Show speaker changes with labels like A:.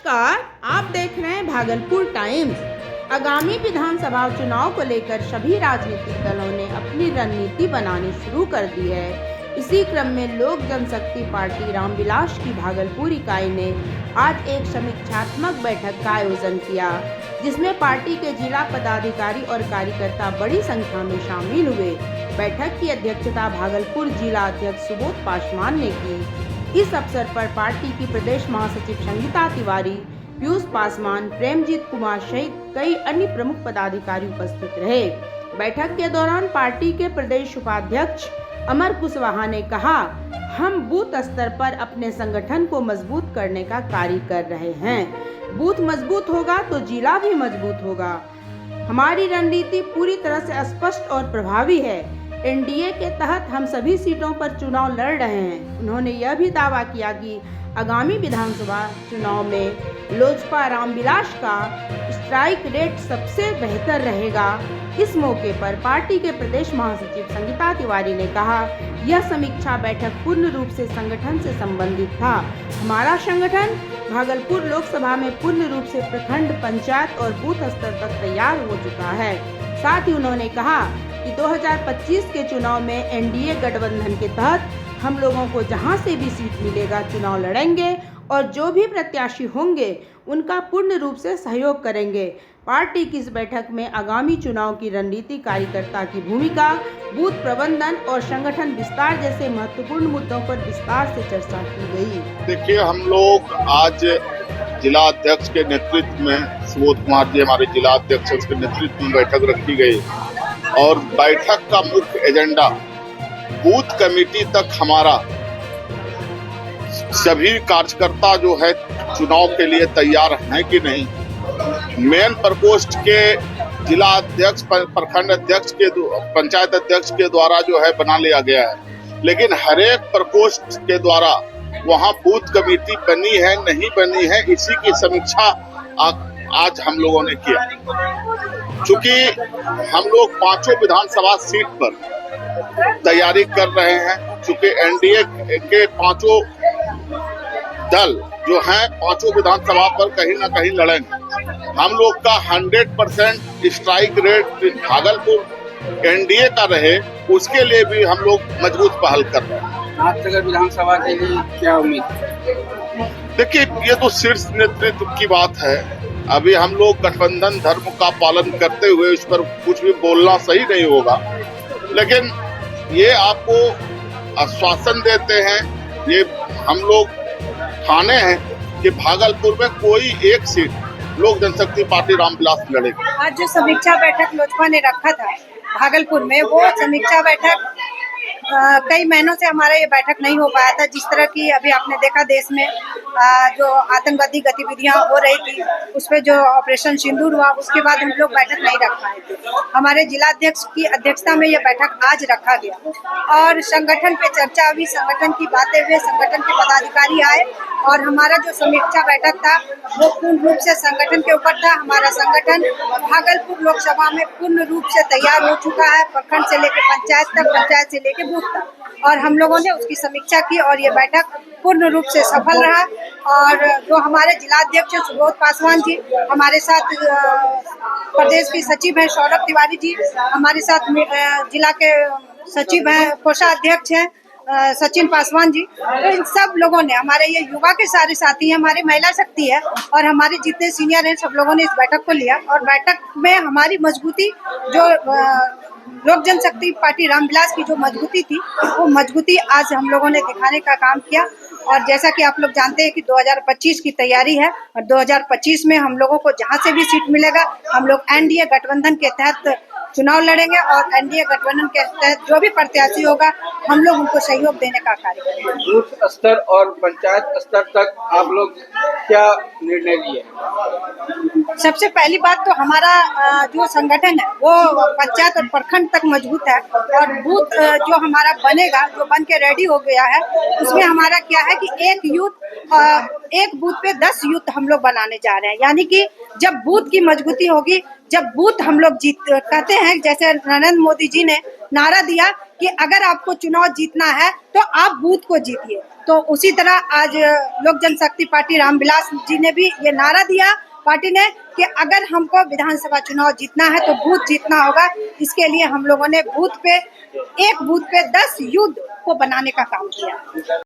A: नमस्कार, आप देख रहे हैं भागलपुर टाइम्स। आगामी विधानसभा चुनाव को लेकर सभी राजनीतिक दलों ने अपनी रणनीति बनानी शुरू कर दी है। इसी क्रम में लोक जनशक्ति पार्टी रामविलास की भागलपुर इकाई ने आज एक समीक्षात्मक बैठक का आयोजन किया, जिसमें पार्टी के जिला पदाधिकारी और कार्यकर्ता बड़ी संख्या में शामिल हुए। बैठक की अध्यक्षता भागलपुर जिला अध्यक्ष सुबोध पासवान ने की। इस अवसर पर पार्टी की प्रदेश महासचिव संगीता तिवारी, पीयूष पासवान, प्रेमजीत कुमार सहित कई अन्य प्रमुख पदाधिकारी उपस्थित रहे। बैठक के दौरान पार्टी के प्रदेश उपाध्यक्ष अमर कुशवाहा ने कहा, हम बूथ स्तर पर अपने संगठन को मजबूत करने का कार्य कर रहे हैं। बूथ मजबूत होगा तो जिला भी मजबूत होगा। हमारी रणनीति पूरी तरह से स्पष्ट और प्रभावी है। एनडीए के तहत हम सभी सीटों पर चुनाव लड़ रहे हैं। उन्होंने यह भी दावा किया कि आगामी विधानसभा चुनाव में लोजपा रामविलास का स्ट्राइक रेट सबसे बेहतर रहेगा। इस मौके पर पार्टी के प्रदेश महासचिव संगीता तिवारी ने कहा, यह समीक्षा बैठक पूर्ण रूप से संगठन से संबंधित था। हमारा संगठन भागलपुर लोकसभा में पूर्ण रूप से प्रखंड, पंचायत और बूथ स्तर तक तैयार हो चुका है। साथ ही उन्होंने कहा कि 2025 के चुनाव में एनडीए गठबंधन के तहत हम लोगों को जहां से भी सीट मिलेगा चुनाव लड़ेंगे और जो भी प्रत्याशी होंगे उनका पूर्ण रूप से सहयोग करेंगे। पार्टी की इस बैठक में आगामी चुनाव की रणनीति, कार्यकर्ता की भूमिका, बूथ प्रबंधन और संगठन विस्तार जैसे महत्वपूर्ण मुद्दों पर विस्तार से चर्चा की गई।
B: देखिए, हम लोग आज जिला अध्यक्ष के नेतृत्व में, सुबोध कुमार जी हमारे जिला अध्यक्ष, उसके नेतृत्व में बैठक रखी गई और बैठक का मुख्य एजेंडा बूथ कमेटी तक हमारा सभी कार्यकर्ता जो है चुनाव के लिए तैयार हैं कि नहीं। मेन प्रकोष्ठ के जिला अध्यक्ष, प्रखंड अध्यक्ष के, पंचायत अध्यक्ष के द्वारा जो है बना लिया गया है, लेकिन हर एक प्रकोष्ठ के द्वारा वहां बूथ कमेटी बनी है नहीं बनी है, इसी की समीक्षा आज हम लोगों ने किया। चूंकि हम लोग पांचों विधानसभा सीट पर तैयारी कर रहे हैं, चूंकि एनडीए के पांचों दल जो हैं पांचों विधानसभा पर कहीं ना कहीं लड़ेंगे। हम लोग का 100% स्ट्राइक रेट भागलपुर एनडीए का रहे, उसके लिए भी हम लोग मजबूत पहल कर रहे हैं।
C: आज तक विधानसभा के लिए क्या उम्मीद है?
B: देखिए, ये तो शीर्ष नेतृत्व की बात है। अभी हम लोग गठबंधन धर्म का पालन करते हुए इस पर कुछ भी बोलना सही नहीं होगा, लेकिन ये आपको आश्वासन देते हैं, ये हम लोग ठाने हैं कि भागलपुर में कोई एक सीट लोक जनशक्ति पार्टी रामविलास लड़ेगी।
D: आज जो समीक्षा बैठक लोजपा ने रखा था भागलपुर में, वो समीक्षा बैठक कई महीनों से हमारा ये बैठक नहीं हो पाया था। जिस तरह की अभी आपने देखा देश में जो आतंकवादी गतिविधियां हो रही थी, उस पर जो ऑपरेशन सिंदूर हुआ, उसके बाद हम लोग बैठक नहीं रख पाए थे। हमारे जिलाध्यक्ष की अध्यक्षता में ये बैठक आज रखा गया और संगठन पे चर्चा हुई, संगठन की बातें हुई, संगठन के पदाधिकारी आए और हमारा जो समीक्षा बैठक था वो पूर्ण रूप से संगठन के ऊपर था। हमारा संगठन भागलपुर लोकसभा में पूर्ण रूप से तैयार हो चुका है, प्रखंड से लेकर पंचायत तक, पंचायत से लेकर बूथ तक, और हम लोगों ने उसकी समीक्षा की और ये बैठक पूर्ण रूप से सफल रहा। और जो हमारे जिलाध्यक्ष सुबोध पासवान जी, हमारे साथ प्रदेश की सचिव हैं सौरभ तिवारी जी, हमारे साथ जिला के सचिव हैं, कोषाध्यक्ष हैं सचिन पासवान जी, तो इन सब लोगों ने, हमारे ये युवा के सारे साथी हैं, हमारी महिला शक्ति है और हमारे जितने सीनियर हैं, सब लोगों ने इस बैठक को लिया और बैठक में हमारी मजबूती, जो लोक जनशक्ति पार्टी रामविलास की जो मजबूती थी, वो मजबूती आज हम लोगों ने दिखाने का काम किया। और जैसा कि आप लोग जानते हैं कि 2025 की तैयारी है और 2025 में हम लोगों को जहां से भी सीट मिलेगा, हम लोग एनडीए गठबंधन के तहत चुनाव लड़ेंगे और एनडीए गठबंधन के तहत जो भी प्रत्याशी होगा हम लोग उनको सहयोग देने का कार्य करेंगे।
C: बूथ स्तर और पंचायत स्तर तक आप लोग क्या निर्णय लिए?
D: सबसे पहली बात तो हमारा जो संगठन है वो पंचायत और प्रखंड तक मजबूत है और बूथ जो हमारा बनेगा, जो बन के रेडी हो गया है, उसमें हमारा क्या है कि एक बूथ पे 10 यूथ हम लोग बनाने जा रहे हैं। यानी कि जब बूथ की मजबूती होगी, जब बूथ हम लोग कहते हैं, जैसे नरेंद्र मोदी जी ने नारा दिया कि अगर आपको चुनाव जीतना है तो आप बूथ को जीतिए। तो उसी तरह आज लोक जनशक्ति पार्टी रामविलास जी ने भी ये नारा दिया पार्टी ने कि अगर हमको विधानसभा चुनाव जीतना है तो बूथ जीतना होगा। इसके लिए हम लोगों ने एक बूथ पे 10 युद्ध को बनाने का काम किया।